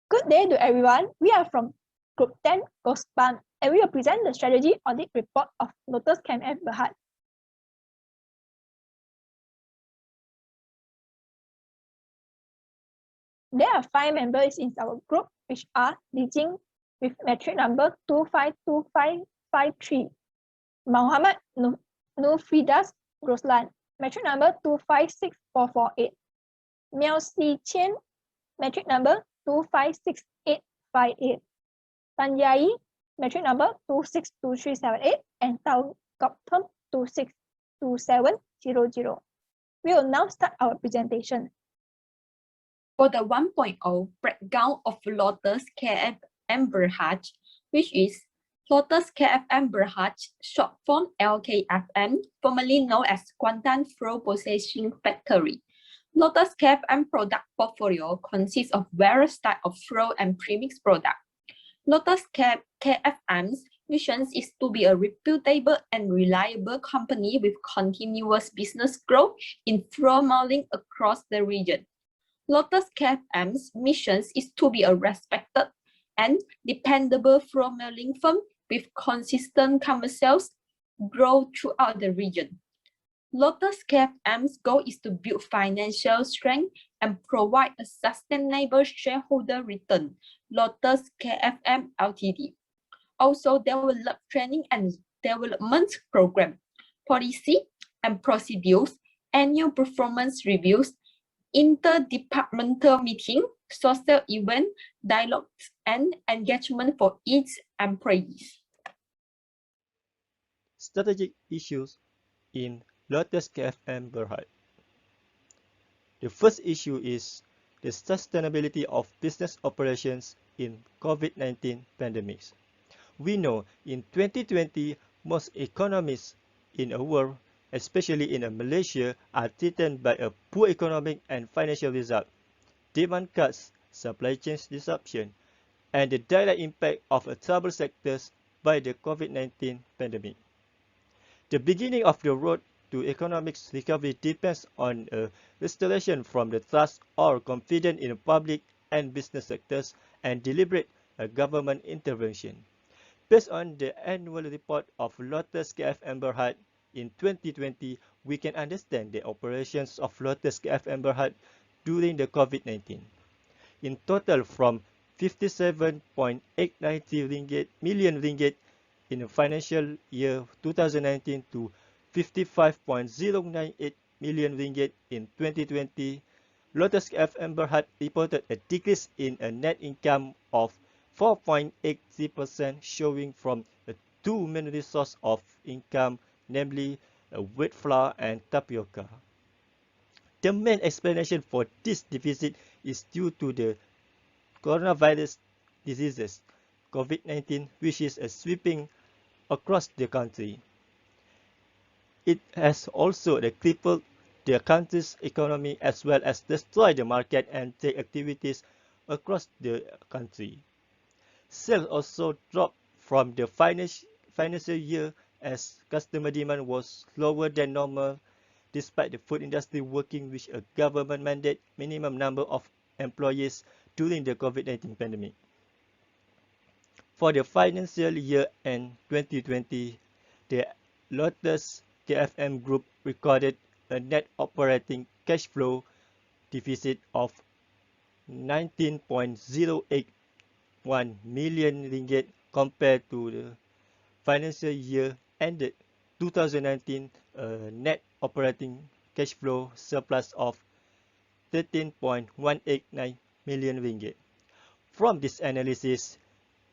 Good day to everyone. We are from Group 10 Goosebumps and we will present the strategy audit report of Lotus KMF Berhad. There are 5 members in our group which are Li with metric number 252553, Muhammad Nufidas Roslan, metric number 256448, Miao Si Qian, metric number 256858, Tan Yai, metric number 262378, and Tao Gok Thum 262700. We will now start our presentation. For the 1.0 breakdown of Lotus KFM Berhad, which is Lotus KFM Berhad, short form LKFM, formerly known as Kuantan Flow Processing Factory. Lotus KFM product portfolio consists of various types of flow and premix products. Lotus KFM's mission is to be a reputable and reliable company with continuous business growth in flow molding across the region. Lotus KFM's mission is to be a respected and dependable flow molding firm with consistent commercial growth throughout the region. Lotus KFM's goal is to build financial strength and provide a sustainable shareholder return. Lotus KFM Ltd. Also develop training and development program, policy and procedures, annual performance reviews, interdepartmental meeting, social event, dialogues, and engagement for each employees. Strategic issues in Lotus KFM Berhad. The first issue is the sustainability of business operations in COVID-19 pandemics. We know in 2020, most economies in the world, especially in Malaysia, are threatened by a poor economic and financial result, demand cuts, supply chain disruption, and the direct impact of troubled sectors by the COVID-19 pandemic. The beginning of the road to economic recovery depends on a restoration from the trust or confidence in the public and business sectors and deliberate government intervention. Based on the annual report of Lotus KFM Berhad in 2020, we can understand the operations of Lotus KFM Berhad during the COVID-19. In total, from 57.890 million ringgit in the financial year 2019 to 55.098 million ringgit in 2020, Lotus KFM Berhad reported a decrease in a net income of 4.83%, showing from the two main sources of income, namely wheat flour and tapioca. The main explanation for this deficit is due to the coronavirus diseases, COVID-19, which is sweeping across the country. It has also crippled the country's economy as well as destroyed the market and trade activities across the country. Sales also dropped from the financial year as customer demand was lower than normal, despite the food industry working with a government mandate minimum number of employees during the COVID-19 pandemic. For the financial year end 2020, the Lotus KFM Group recorded a net operating cash flow deficit of 19.081 million ringgit compared to the financial year ended 2019, a net operating cash flow surplus of 13.189 million ringgit. From this analysis,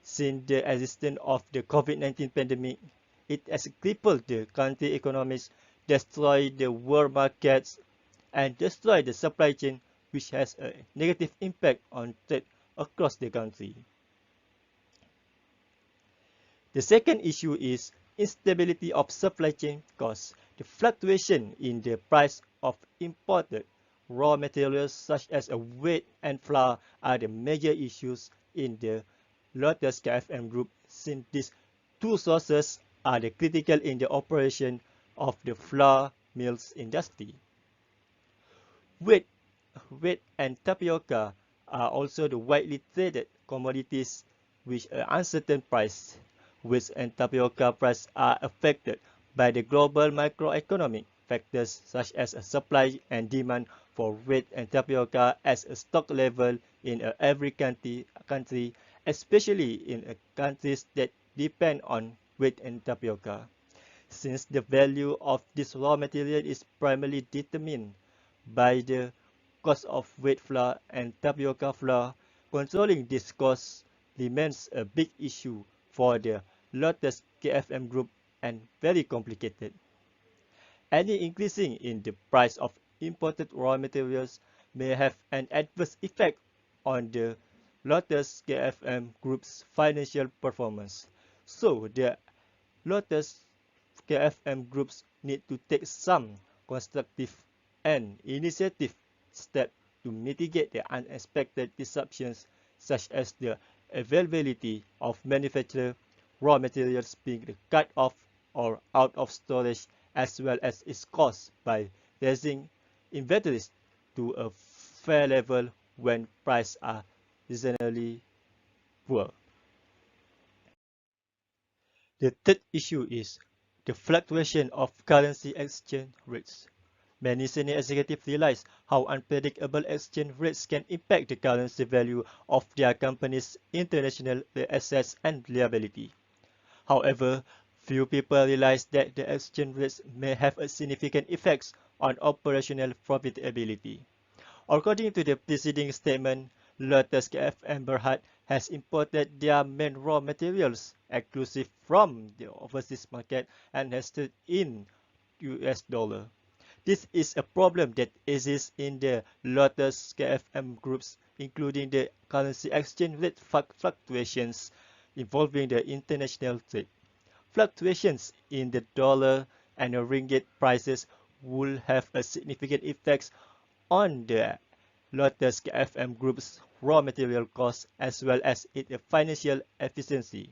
since the existence of the COVID-19 pandemic, it has crippled the country economies, destroyed the world markets, and destroyed the supply chain, which has a negative impact on trade across the country. The second issue is instability of supply chain costs. The fluctuation in the price of imported raw materials such as wheat and flour are the major issues in the Lotus KFM Group, since these two sources are critical in the operation of the flour mills industry. Wheat and tapioca are also the widely traded commodities with an uncertain price. Wheat and tapioca price are affected by the global macroeconomic factors such as a supply and demand for wheat and tapioca as a stock level in every country, especially in countries that depend on wheat and tapioca. Since the value of this raw material is primarily determined by the cost of wheat flour and tapioca flour, controlling this cost remains a big issue for the Lotus KFM group and very complicated. Any increasing in the price of imported raw materials may have an adverse effect on the Lotus KFM group's financial performance. So the Lotus KFM groups need to take some constructive and initiative steps to mitigate the unexpected disruptions such as the availability of manufactured raw materials being cut off or out of storage as well as its cost by raising inventories to a fair level when prices are reasonably poor. The third issue is the fluctuation of currency exchange rates. Many senior executives realize how unpredictable exchange rates can impact the currency value of their company's international assets and liability. However, few people realize that the exchange rates may have a significant effects on operational profitability. According to the preceding statement, Lotus KFM Berhad has imported their main raw materials exclusive from the overseas market and has stood in US dollar. This is a problem that exists in the Lotus KFM groups, including the currency exchange rate fluctuations involving the international trade. Fluctuations in the dollar and the ringgit prices will have a significant effect on the Lotus KFM Group's raw material costs as well as its financial efficiency.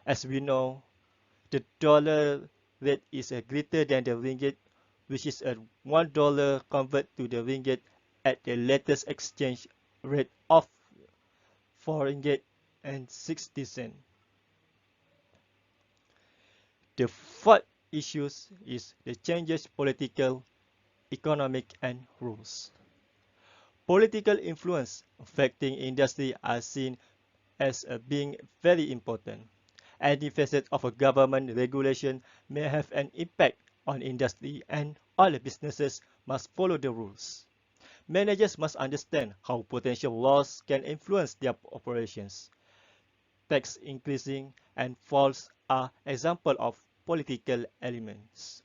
As we know, the dollar rate is greater than the ringgit, which is a $1 convert to the ringgit at the latest exchange rate of 4 ringgit and 60 cents. The fourth issue is the changes political, economic, and rules. Political influence affecting industry are seen as being very important. Any facet of a government regulation may have an impact on industry and all businesses must follow the rules. Managers must understand how potential laws can influence their operations. Tax increasing and falls are examples of political elements.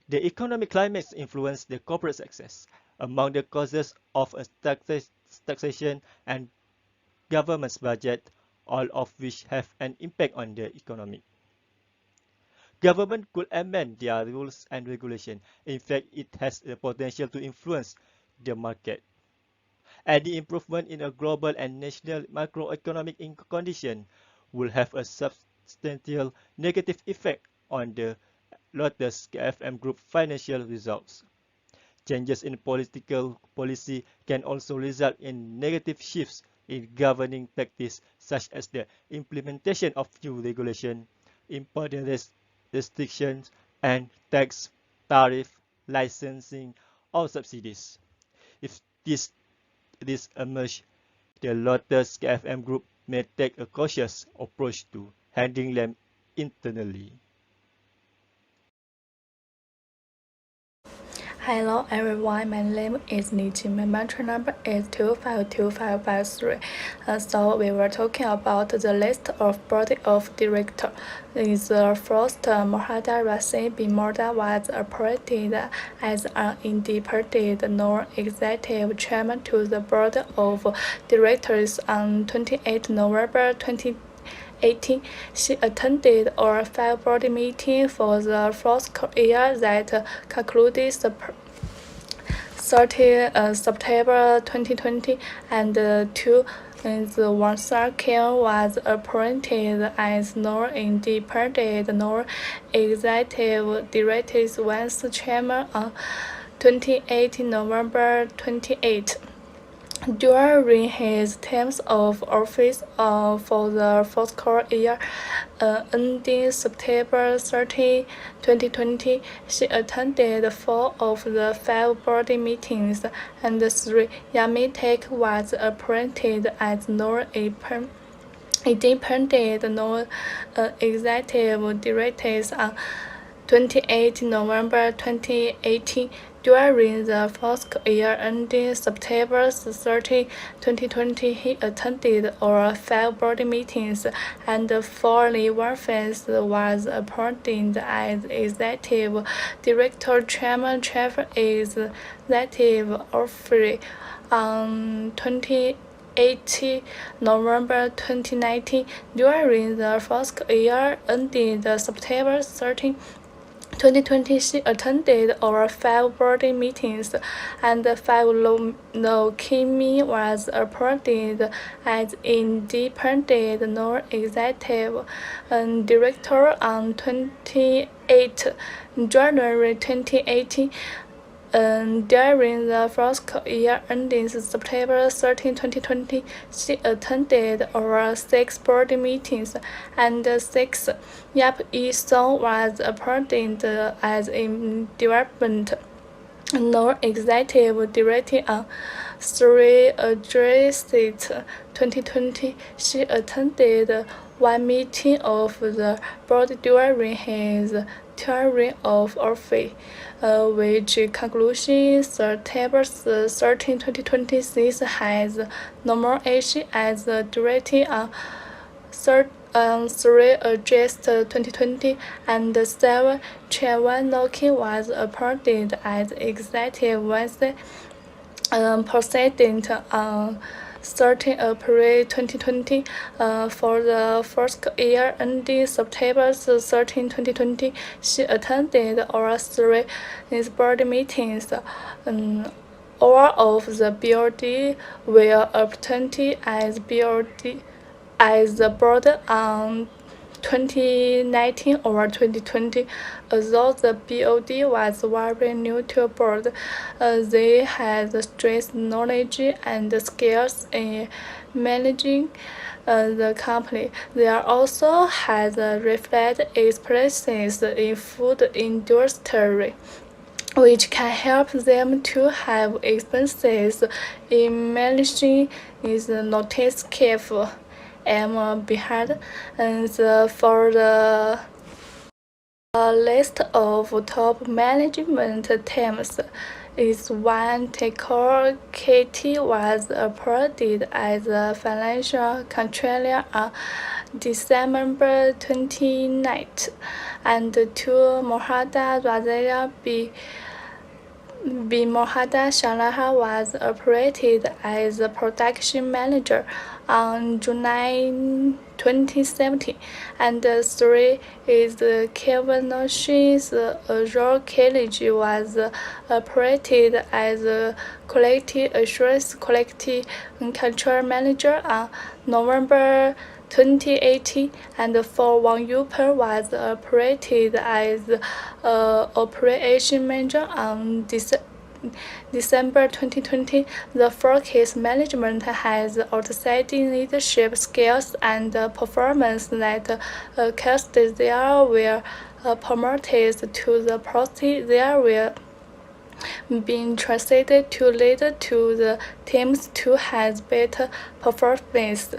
The economic climate influences the corporate success. Among the causes of a taxation and government's budget, all of which have an impact on the economy. Government could amend their rules and regulations. In fact, it has the potential to influence the market. Any improvement in a global and national macroeconomic condition will have a substantial negative effect on the Lotus KFM Group financial results. Changes in political policy can also result in negative shifts in governing practice, such as the implementation of new regulation, import restrictions, and tax, tariff, licensing, or subsidies. If this emerge, the Lotus KFM Group may take a cautious approach to handling them internally. Hello everyone, my name is Nichi. My mentor number is 252553. So we were talking about the list of board of directors. Is the first Mohada Rasim bin Morda was appointed as an independent non-executive chairman to the board of directors on 28 November 2018. She attended a five board meeting for the first year that concluded 30 September 2020, and two the Wansar Kim was appointed as non-independent non-executive directors once chairman on 28 November 2018. During his terms of office for the fiscal year ending September 30, 2020, she attended 4 of the 5 board meetings, and 3 Yamitek was appointed as independent non-executive directors on 28 November 2018. During the fiscal year ending September 30, 2020, he attended all 5 board meetings, and 4 Warfens was appointed as executive director, chairman, chief executive officer on 28 November 2019. During the fiscal year ending September 30, 2020, she attended over 5 board meetings, and 5 Kimi was appointed as independent non-executive director on 28 January 2018. During the fiscal year ending September 13, 2020, she attended over 6 board meetings, and 6 Yap Yi-sung was appointed as a development non-executive director on 3 August 2020. She attended 1 meeting of the board during his term of office, which conclusion September 13, 2026, has nominated as the director on 3 August 2020, and 7 Chen Noki was appointed as executive vice president on 13 April 2020. For the first year ending September 13, 2020, she attended all 3 board meetings. All of the BOD were appointed as the board on 2019 or 2020. Although the BOD was very new to board, they had strong knowledge and skills in managing the company. They also had reflected experiences in food industry, which can help them to have experiences in managing is notice careful. Behind for the list of top management teams is one taker. Katie was appointed as a financial controller on December 29th, and 2 Mohada Razaya B. Mohada Shalaha was appointed as a production manager on July 2017, and 3 is Kevin Noshi's Azure College was appointed as a quality assurance quality control manager on November 2018, and 4 Wang Yuper was appointed as operation manager on December 2020. The forecast management has outstanding leadership skills and performance that cast there were promoted to the post there were being translated to lead to the teams to have better performance.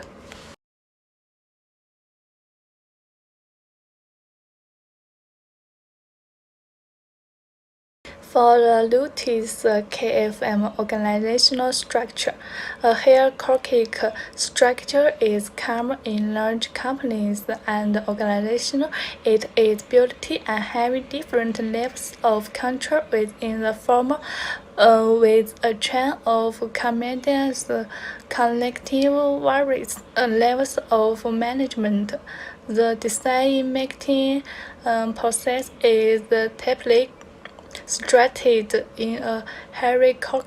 For the Lutis KFM organizational structure, a hierarchical structure is common in large companies and organizations. It is built and having different levels of control within the former, with a chain of commanders connecting various levels of management. The decision-making process is typically structured in a hierarchical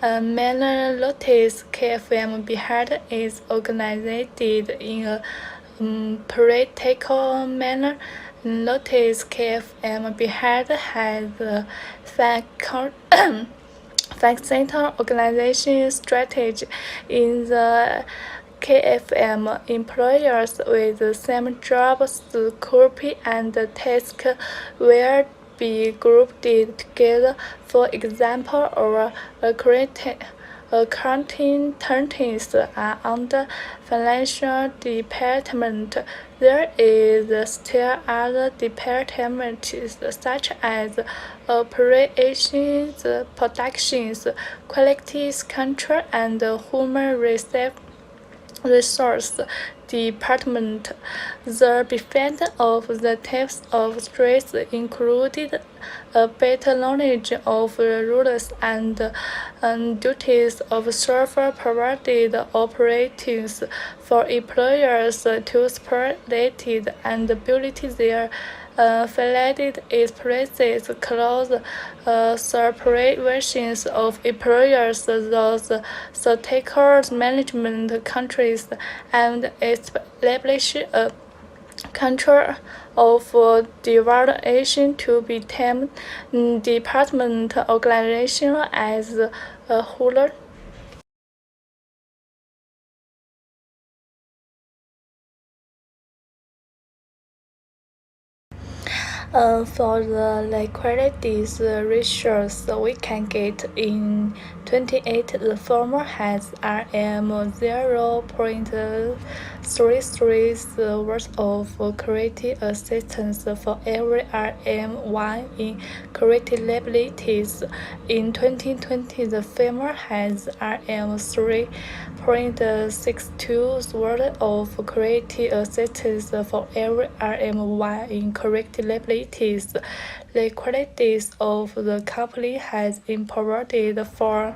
manner. Lotus KFM behind is organized in a practical manner. Lotus KFM behind has center organization strategy. In the KFM, employers with the same job scope and task will be grouped together. For example, our accountants are under financial department. There is still other departments such as operations, productions, quality control, and human resource department. The benefit of the types of stress included a better knowledge of rules and duties of server-provided operations for employers to spread and build their valid expresses close separate versions of employers, those stakeholders management countries, and establish a control of devaluation to become department organization as a whole. For the liquidities ratios we can get in 28, the former has RM 0.33 worth of credit assistance for every RM1 in credit liabilities. In 2020, the former has RM 3.62 worth of credit assistance for every RM1 in credit liabilities. Liquidities of the company has improved for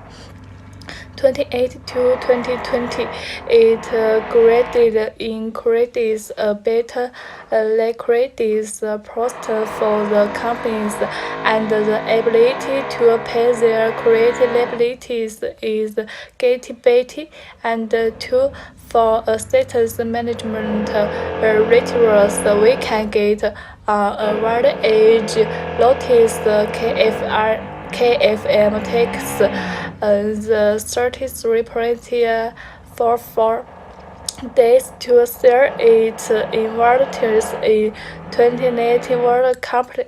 28 to 2020, it graded increases a better liquidities post for the companies, and the ability to pay their credit liabilities is getting better, and two, for a status management rituals, we can get a wide age notice KFM takes the 33.44 days to sell its inverters in 2019 were compared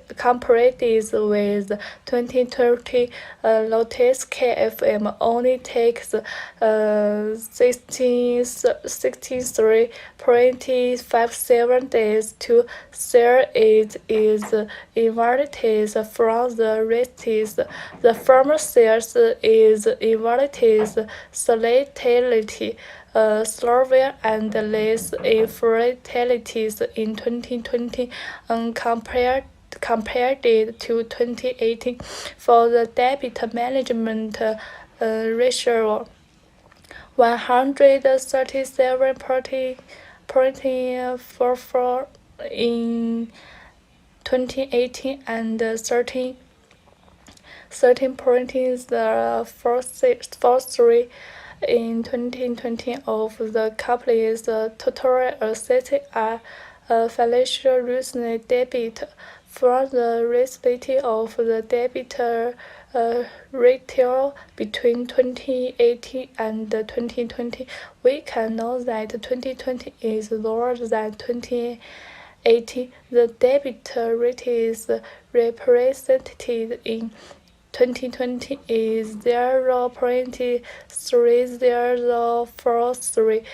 with 2030 notice. KFM only takes 63.57 days to sell its inverters from the rest. The firm sells its inverters slightly slower and less infertilities in 2020 compared to 2018. For the debit management ratio, 137.44 in 2018 and 13.43 in 2020 of the company's total assets are financial reason debit. From the respect of the debtor ratio between 2018 and 2020, we can know that 2020 is lower than 2018. The debit rate is represented in 2020 is 0.3043,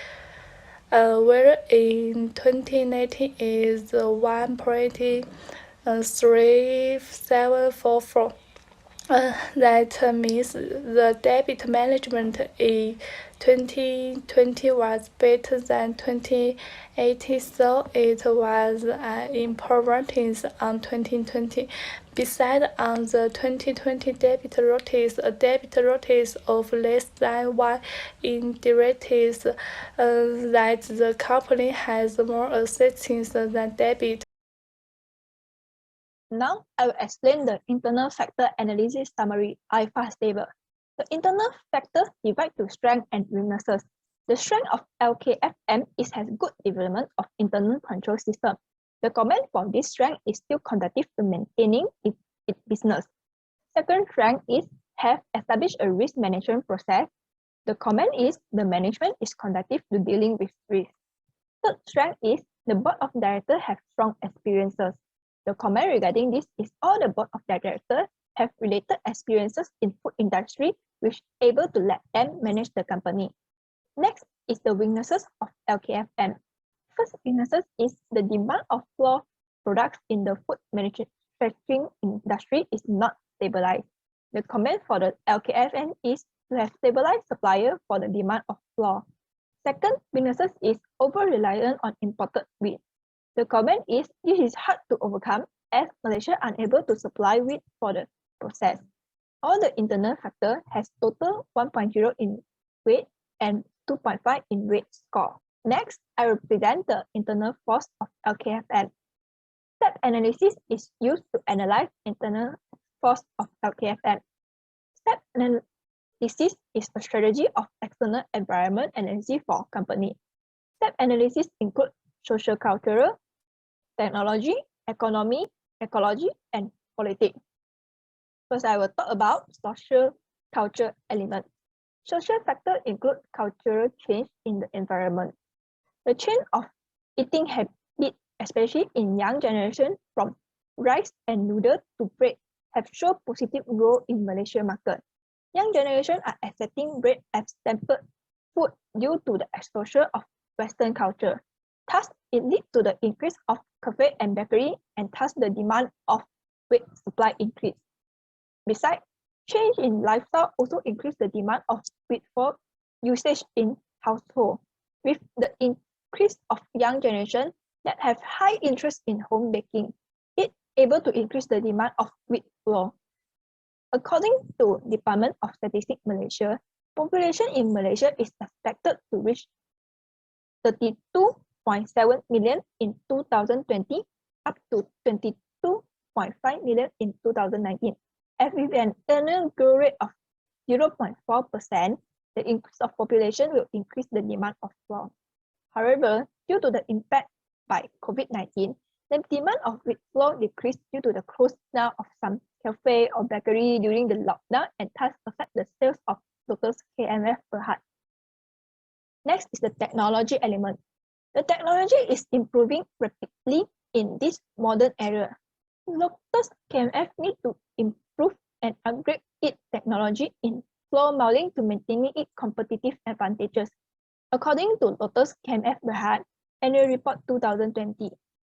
where in 2019 is 1.3744. That means the debit management in 2020 was better than 2018, so it was an importance on 2020. Besides, on the 2020 debit notice, a debit notice of less than 1 indicates that the company has more assets than debit. Now, I will explain the internal factor analysis summary IFAS table. The internal factors divide to strengths and weaknesses. The strength of LKFM is has good development of internal control system. The comment for this strength is still conducive to maintaining its business. Second strength is have established a risk management process. The comment is the management is conducive to dealing with risk. Third strength is the board of directors have strong experiences. The comment regarding this is all the board of directors have related experiences in food industry which able to let them manage the company. Next is the weaknesses of LKFM. First weaknesses is the demand of flour products in the food manufacturing industry is not stabilized. The comment for the LKFM is to have stabilized supplier for the demand of flour. Second weaknesses is over-reliance on imported wheat. The comment is this is hard to overcome as Malaysia unable to supply wheat for the process. All the internal factor has total 1.0 in weight and 2.5 in weight score. Next, I will present the internal force of LKFM. Step analysis is used to analyze internal force of LKFM. Step analysis is a strategy of external environment analysis for company. Step analysis include social cultural, technology, economy, ecology, and politics. First, I will talk about social culture element. Social factors include cultural change in the environment. The change of eating habit, especially in young generation, from rice and noodle to bread, have shown positive role in Malaysia market. Young generation are accepting bread as staple food due to the exposure of Western culture. Thus, it leads to the increase of cafe and bakery, and thus the demand of wheat supply increase. Besides, change in lifestyle also increase the demand of wheat for usage in household. With the increase of young generation that have high interest in home baking, it able to increase the demand of wheat flour. According to Department of Statistics Malaysia, population in Malaysia is expected to reach 32.7 million in 2020 up to 22.5 million in 2019. And with an annual growth rate of 0.4%, the increase of population will increase the demand of flour. However, due to the impact by COVID-19, the demand of wheat flour decreased due to the close down of some cafe or bakery during the lockdown and thus affect the sales of Lotus KMF Berhad. Next is the technology element. The technology is improving rapidly in this modern era. Lotus KMF need to improve and upgrade its technology in flour molding to maintain its competitive advantages. According to Lotus KMF Berhad Annual Report 2020,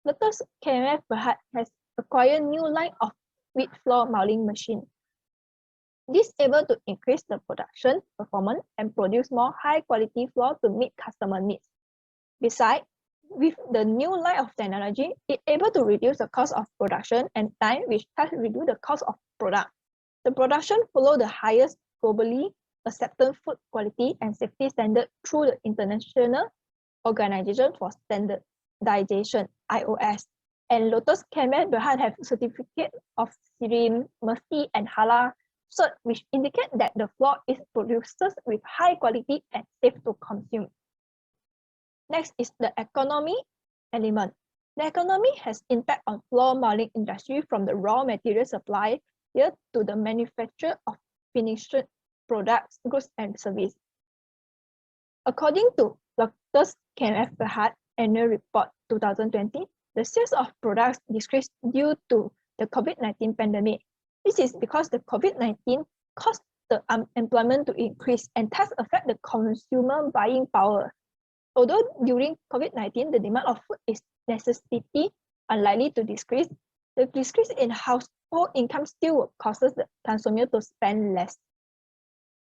Lotus KMF Berhad has acquired new line of wheat flour molding machine. This able to increase the production performance and produce more high quality flour to meet customer needs. Besides, with the new line of technology, it able to reduce the cost of production and time, which thus reduce the cost of product. The production follow the highest globally accepted food quality and safety standard through the International Organization for Standardization (IOS). And Lotus KMF Berhad have certificate of SIRIM, Mercy, and Halal cert, which indicate that the flour is produced with high quality and safe to consume. Next is the economy element. The economy has impact on flour molding industry from the raw material supply here to the manufacture of finished products, goods, and service. According to Lotus KMF Berhad Annual Report 2020, the sales of products decreased due to the COVID-19 pandemic. This is because the COVID-19 caused the unemployment to increase and thus affect the consumer buying power. Although during COVID-19, the demand of food is necessity unlikely to decrease, the decrease in household income still causes the consumer to spend less.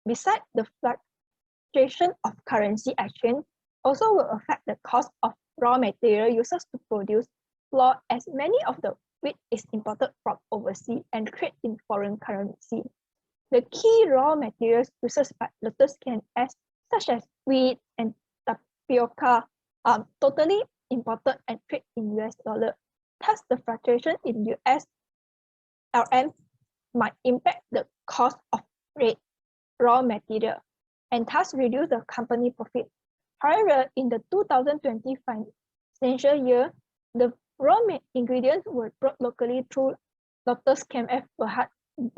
Besides, the fluctuation of currency exchange also will affect the cost of raw material used to produce flour, as many of the wheat is imported from overseas and traded in foreign currency. The key raw materials used by Lotus KMF, such as wheat and tapioca, are totally imported and traded in US dollar. Thus, the fluctuation in US RM might impact the cost of raw material and thus reduce the company profit. However, in the 2020 financial year, the raw ingredients were brought locally through Lotus KMF Berhad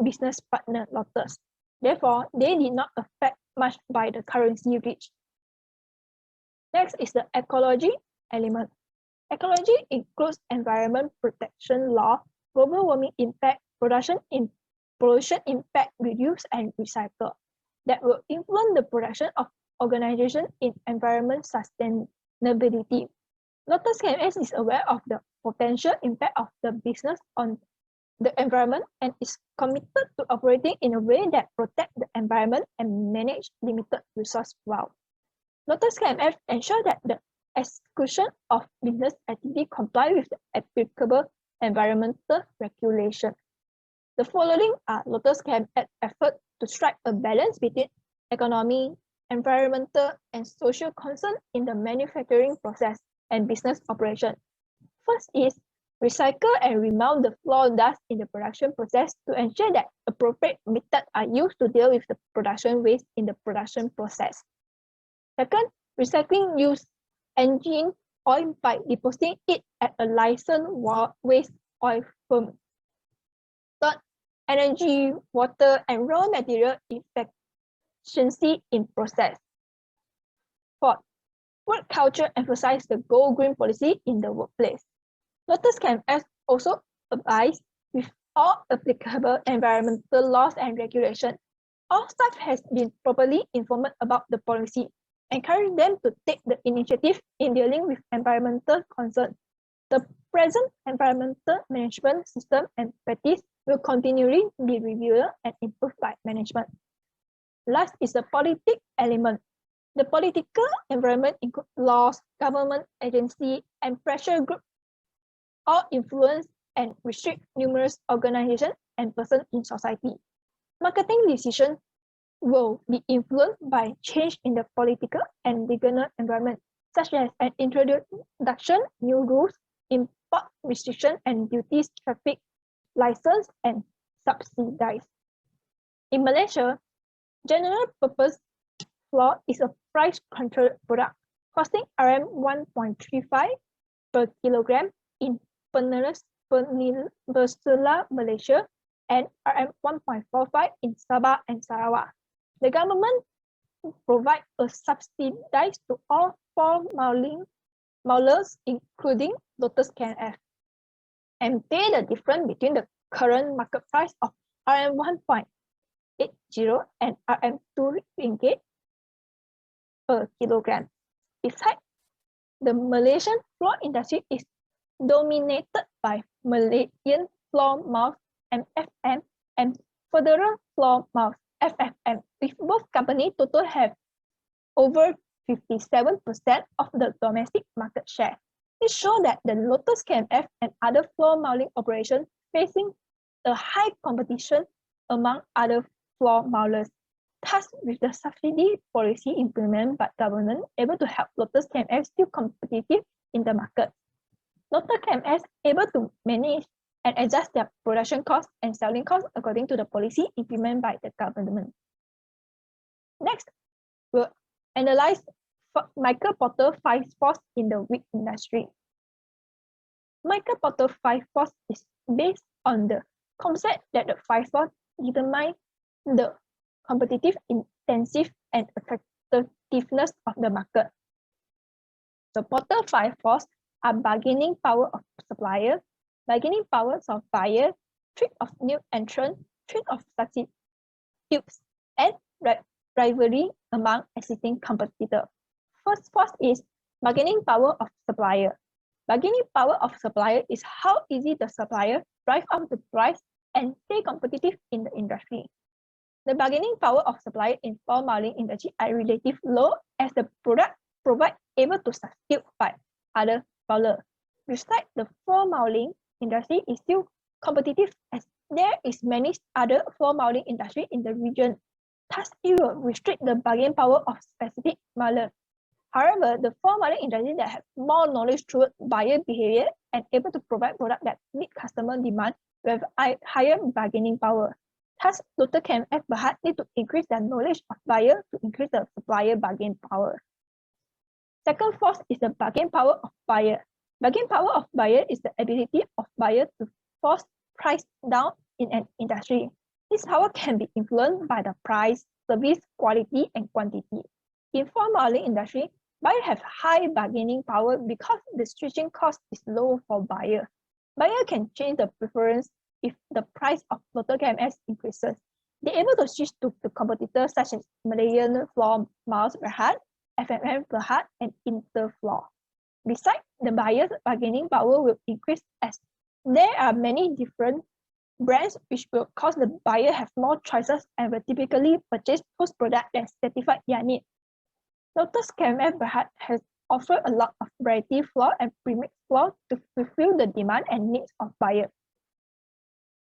business partner Lotus. Therefore, they did not affect much by the currency reach. Next is the ecology element. Ecology includes environment protection law, global warming impact, pollution impact, reduce and recycle, that will influence the production of organization in environment sustainability. Lotus KMS is aware of the potential impact of the business on the environment and is committed to operating in a way that protects the environment and manage limited resource well. Lotus KMF ensure that the execution of business activity comply with the applicable environmental regulation. The following are Lotus KMF effort to strike a balance between economy, environmental, and social concern in the manufacturing process and business operation. First is recycle and remove the floor dust in the production process to ensure that appropriate methods are used to deal with the production waste in the production process. Second, recycling used engine oil by depositing it at a licensed waste oil firm. Third, energy, water, and raw material efficiency in process. Fourth, work culture emphasize the go green policy in the workplace. Lotus KMS also abides with all applicable environmental laws and regulations. All staff has been properly informed about the policy, encourage them to take the initiative in dealing with environmental concerns. The present environmental management system and practice will continually be reviewed and improved by management. Last is the politic element. The political environment includes laws, government agency, and pressure groups, all influence and restrict numerous organizations and persons in society. Marketing decisions will be influenced by change in the political and legal environment, such as an introduction, new rules, import restriction and duties, traffic license, and subsidies. In Malaysia, general purpose flour is a price controlled product costing RM1.35 per kilogram in Peninsular Malaysia and RM1.45 in Sabah and Sarawak. The government provides a subsidy to all flour maulers, including Lotus KMF, and pay the difference between the current market price of RM1.80 and RM2 ringgit per kilogram. Besides, the Malaysian flour industry is dominated by Malaysian flour mills MFM and Federal Flour Mills FFM, with both companies total have over 57% of the domestic market share. It shows that the Lotus KMF and other flour milling operations facing a high competition among other flour millers. Thus, with the subsidy policy implemented by government able to help Lotus KMF still competitive in the market. Lotus KMF able to manage and adjust their production costs and selling costs according to the policy implemented by the government. Next, we'll analyze Michael Porter 5 force in the wheat industry. Michael Porter 5 force is based on the concept that the 5 force determine the competitive, intensive, and attractiveness of the market. The Porter 5 force are bargaining power of supplier, bargaining powers of buyer, trick of new entrant, trick of substitutes, and rivalry among existing competitors. First force is bargaining power of supplier. Bargaining power of supplier is how easy the supplier drive up the price and stay competitive in the industry. The bargaining power of supplier in flour milling industry are relatively low as the product provided able to substitute by other millers. Besides, the flour milling industry is still competitive as there is many other flour milling industry in the region. Thus, it will restrict the bargaining power of specific millers. However, the flour milling industry that have more knowledge through buyer behavior and able to provide products that meet customer demand with higher bargaining power. Thus, Lotus KMF Berhad need to increase their knowledge of buyer to increase the supplier bargaining power. Second force is the bargaining power of buyer. Bargaining power of buyer is the ability of buyer to force price down in an industry. This, however, can be influenced by the price, service, quality, and quantity. In floor modeling industry, buyers have high bargaining power because the switching cost is low for buyer. Buyer can change the preference if the price of floater KMS increases. They're able to switch to the competitors such as Malaysian floor miles per heart, FMM per heart, and Interfloor. Besides, the buyer's bargaining power will increase as there are many different brands which will cause the buyer have more choices and will typically purchase those products that satisfy their need. Lotus KMF Berhad has offered a lot of variety floor and premix floor to fulfill the demand and needs of buyers.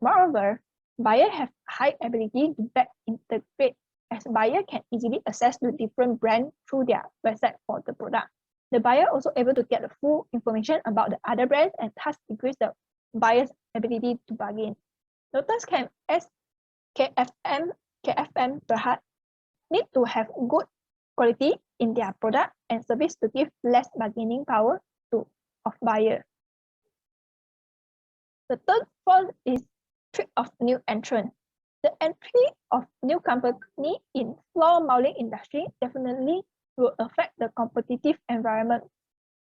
Moreover, buyers have high ability to back integrate as buyer can easily access to different brands through their website for the product. The buyer also able to get the full information about the other brands and thus increase the buyer's ability to bargain. Lotus KFM Berhad need to have good quality in their product and service to give less bargaining power of buyer. The third point is trick of new entrant. The entry of new company in floor modeling industry definitely will affect the competitive environment.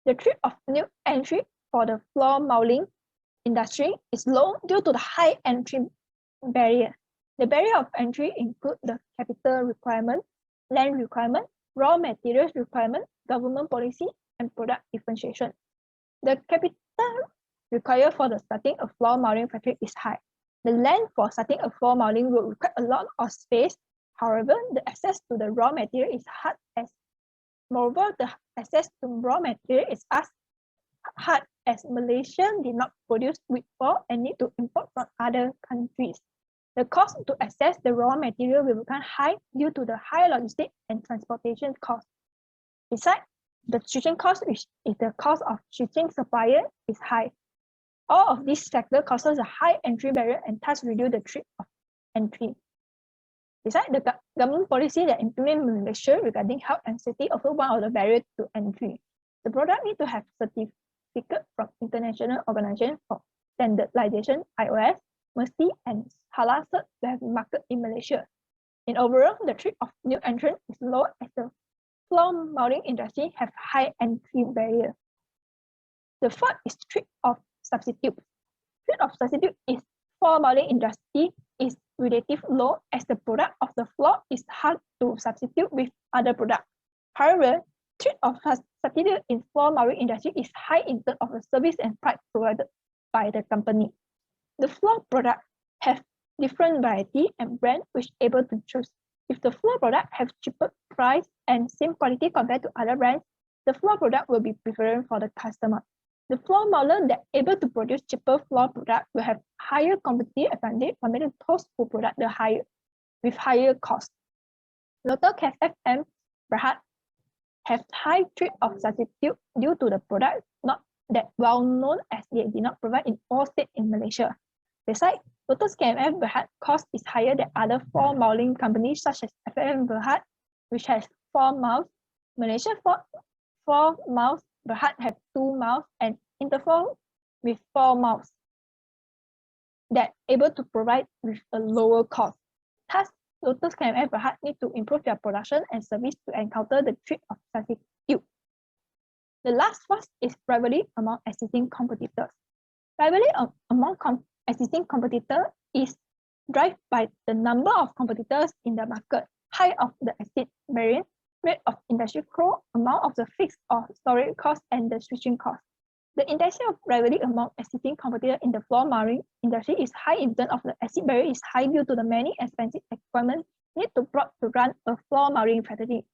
The trick of new entry for the floor modeling industry is low due to the high entry barrier. The barrier of entry include the capital requirement, land requirement, raw materials requirement, government policy, and product differentiation. The capital required for the starting a floor modeling factory is high. The land for starting a floor modeling will require a lot of space. However, the access to the raw material is hard as moreover, the access to raw material is as hard as Malaysia did not produce wheat flour and need to import from other countries. The cost to access the raw material will become high due to the high logistics and transportation costs. Besides, the switching cost, which is the cost of switching supplier, is high. All of these factors causes a high entry barrier and thus reduce the trick of entry. Besides, the government policy that implement Malaysia regarding health and safety also one of the barriers to entry. The product need to have certificate from International Organization for Standardization (IOS), MERSI, and Halal cert to have market in Malaysia. In overall, the trick of new entrant is low as the floor modeling industry have high entry barrier. The fourth is trick of substitute. Trick of substitute is floor modeling industry is relatively low as the product of the floor is hard to substitute with other products. However, trick of substitute in floor modeling industry is high in terms of the service and price provided by the company. The floor product have different variety and brand which able to choose. If the floor product have cheaper price and same quality compared to other brands, the floor product will be preferred for the customer. The floor modeler that able to produce cheaper floor product will have higher competitive advantage compared to those who product the higher with higher cost. Local KFM Berhad have high trick of substitute due to the product not that well known as they did not provide in all states in Malaysia. Besides, Lotus KMF Berhad cost is higher than other floor modeling companies such as FMM Berhad, which has 4 miles. Malaysia 4 miles. Berhad have 2 miles and Interfloor with 4 miles that able to provide with a lower cost. Thus, Lotus KMF Berhad need to improve their production and service to encounter the trick of substitute. The last first is rivalry among existing competitors. Rivalry among existing competitors is driven by the number of competitors in the market, height of the exit variance, rate of industry growth, amount of the fixed or storage cost, and the switching cost. The intensity of rivalry among existing competitors in the floor modeling industry is high in terms of the exit barrier is high due to the many expensive equipment need to run a floor modeling factory.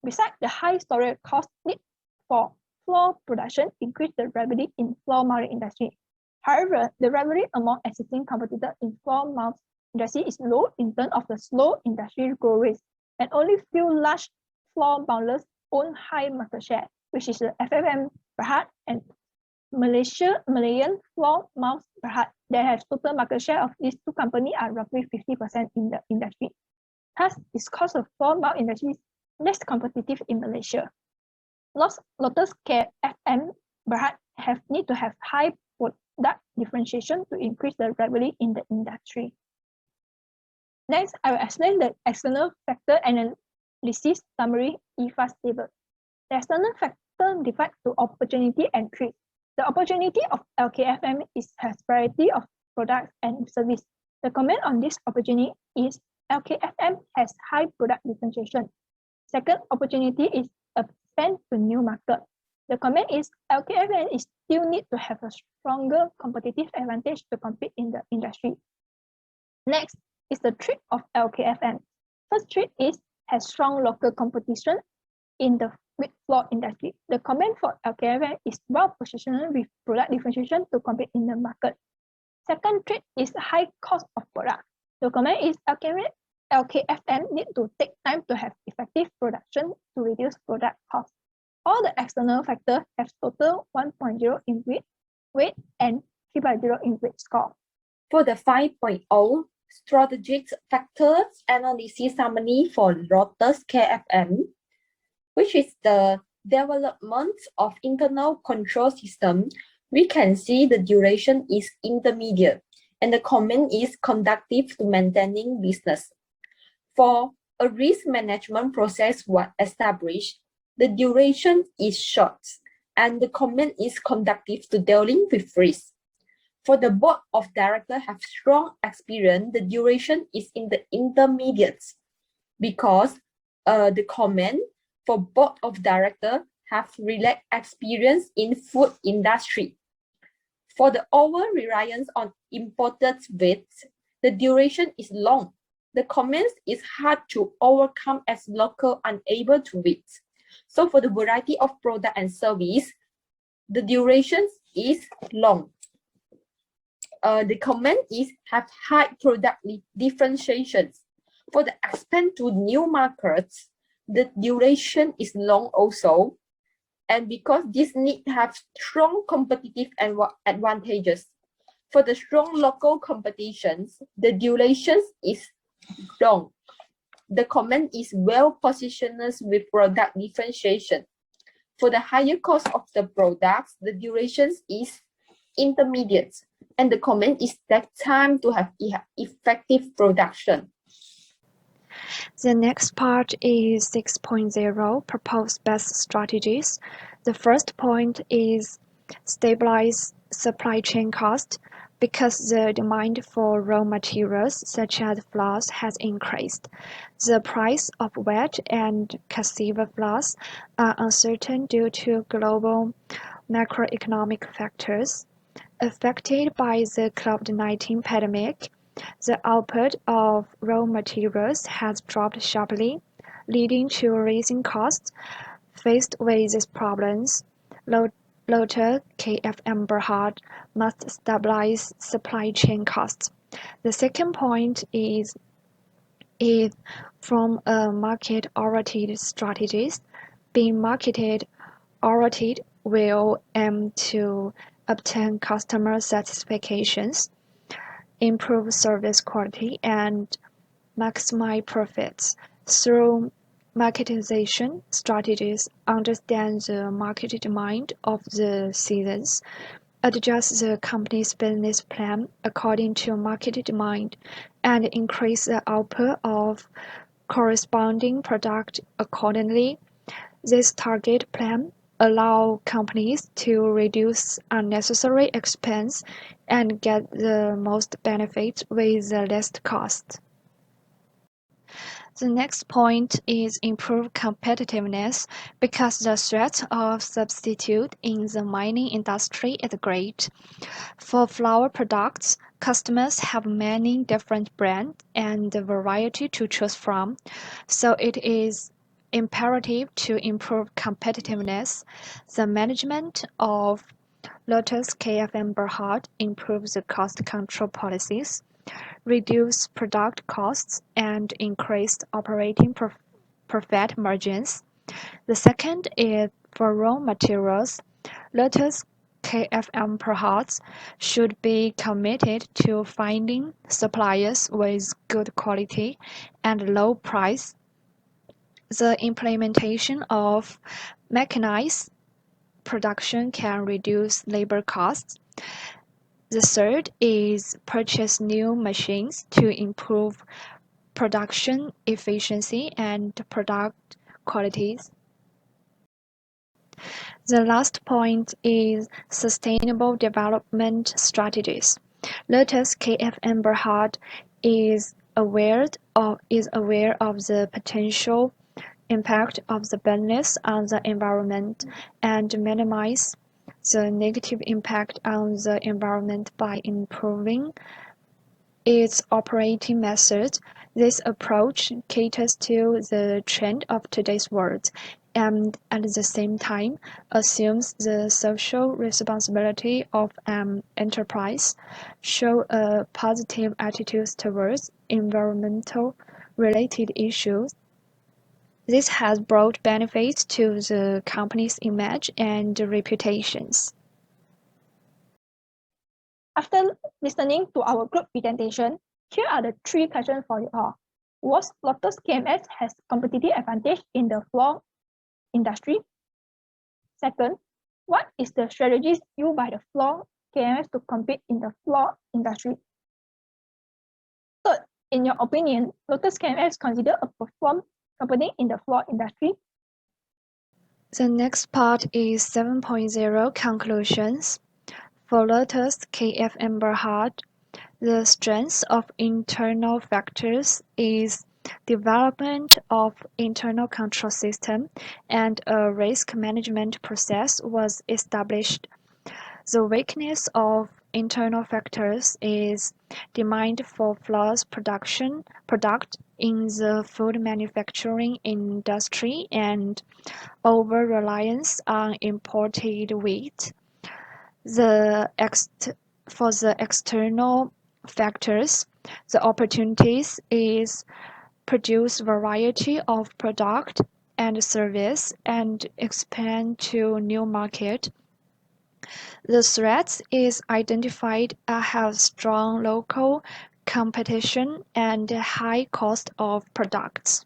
Besides, the high storage cost need for floor production increase the rivalry in floor modeling industry. However, the rivalry among existing competitors in floor modeling industry is low in terms of the slow industry growth rate, and only few large floor modelers own high market share, which is the FMM Berhad and Malaysian floor mouse Berhad. They have total market share of these two companies are roughly 50% in the industry. Thus, it's caused the floor mouse industry less competitive in Malaysia. Lotus KFM Berhad need to have high product differentiation to increase the rivalry in the industry. Next, I will explain the external factor analysis summary IFAS table. The external factor divided to opportunity and threat. The opportunity of LKFM has variety of products and service. The comment on this opportunity is LKFM has high product differentiation. Second opportunity is expand to new market. The comment is LKFM is still need to have a stronger competitive advantage to compete in the industry. Next is the threat of LKFM. First threat is has strong local competition in the wheat flour industry. The comment for LKFM is well positioned with product differentiation to compete in the market. Second threat is high cost of product. The comment is LKFM need to take time to have effective production to reduce product cost. All the external factors have total 1.0 in weight and 3.0 in weight score. For the 5.0 strategic factors analysis summary for Lotus KFM, which is the development of internal control system, we can see the duration is intermediate and the comment is conducive to maintaining business. For a risk management process was established, the duration is short and the comment is conducive to dealing with risk. For the board of directors have strong experience, the duration is in the intermediate because the comment for board of directors have relaxed experience in food industry. For the over-reliance on imported wheat, the duration is long. The comments is hard to overcome as local unable to wheat. So for the variety of product and service, the duration is long. The comment is have high product differentiations. For the expand to new markets, the duration is long also. And because this need have strong competitive advantages. For the strong local competitions, the duration is long. The comment is well positioned with product differentiation. For the higher cost of the products, the duration is intermediate. And the comment is that time to have effective production. The next part is 6.0 proposed best strategies. The first point is stabilize supply chain cost because the demand for raw materials such as flour has increased. The price of wheat and cassava flours are uncertain due to global macroeconomic factors. Affected by the COVID-19 pandemic, the output of raw materials has dropped sharply, leading to rising costs. Faced with these problems, Lotus KFM Berhad must stabilize supply chain costs. The second point is from a market-oriented strategist. Being market-oriented will aim to obtain customer satisfactions, improve service quality, and maximize profits. Through marketization strategies, understand the market demand of the seasons, adjust the company's business plan according to market demand, and increase the output of corresponding product accordingly. This target plan allow companies to reduce unnecessary expense and get the most benefit with the least cost. The next point is improve competitiveness because the threat of substitute in the mining industry is great. For flour products, customers have many different brands and a variety to choose from, so it is imperative to improve competitiveness. The management of Lotus KFM Berhad improves the cost control policies, reduce product costs, and increase operating profit margins. The second is for raw materials. Lotus KFM Berhad should be committed to finding suppliers with good quality and low price. The implementation of mechanized production can reduce labor costs. The third is purchase new machines to improve production efficiency and product qualities. The last point is sustainable development strategies. Lotus KFM Berhad is aware of the potential impact of the business on the environment and minimize the negative impact on the environment by improving its operating methods. This approach caters to the trend of today's world and at the same time assumes the social responsibility of an enterprise, show a positive attitude towards environmental related issues. This has brought benefits to the company's image and reputations. After listening to our group presentation, here are the 3 questions for you all. Was Lotus KMS has competitive advantage in the floor industry? Second, what is the strategies used by the floor KMS to compete in the floor industry? Third, in your opinion, Lotus KMS considered a perform company in the floor industry? The next part is 7.0 conclusions. For Lotus KFM Berhad, the strength of internal factors is development of internal control system and a risk management process was established. The weakness of internal factors is demand for flour's product in the food manufacturing industry and over-reliance on imported wheat. For the external factors, the opportunities is produce variety of product and service and expand to new market. The threats is identified have strong local competition and high cost of products.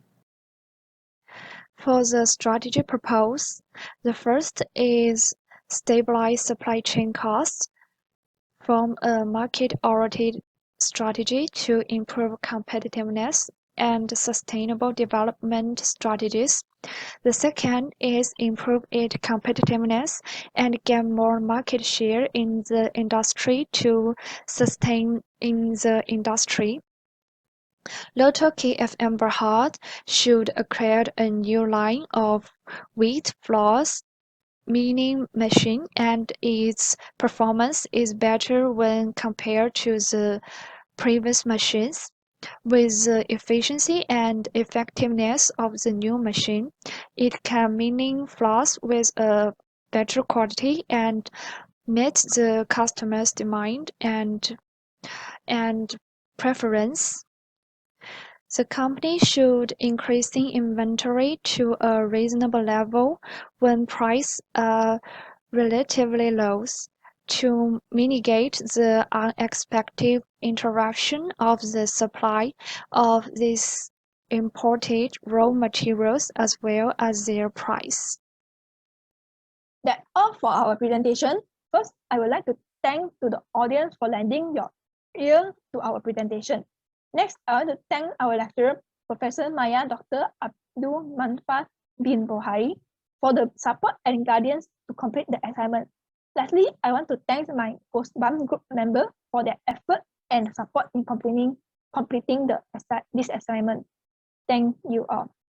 For the strategy proposed, the first is stabilize supply chain costs from a market-oriented strategy to improve competitiveness and sustainable development strategies. The second is improve its competitiveness and get more market share in the industry to sustain in the industry. Lotus KFM Berhad should create a new line of wheat flours milling machine and its performance is better when compared to the previous machines. With the efficiency and effectiveness of the new machine, it can milling flours with a better quality and meet the customer's demand and preference. The company should increasing inventory to a reasonable level when prices are relatively low to mitigate the unexpected interruption of the supply of these imported raw materials as well as their price. That's all for our presentation. First, I would like to thank to the audience for lending your ear to our presentation. Next, I want to thank our lecturer, Professor Maya Dr. Abdul Manfar bin Bohari, for the support and guidance to complete the assignment. Lastly, I want to thank my Goosebumps group member for their effort and support in completing this assignment. Thank you all.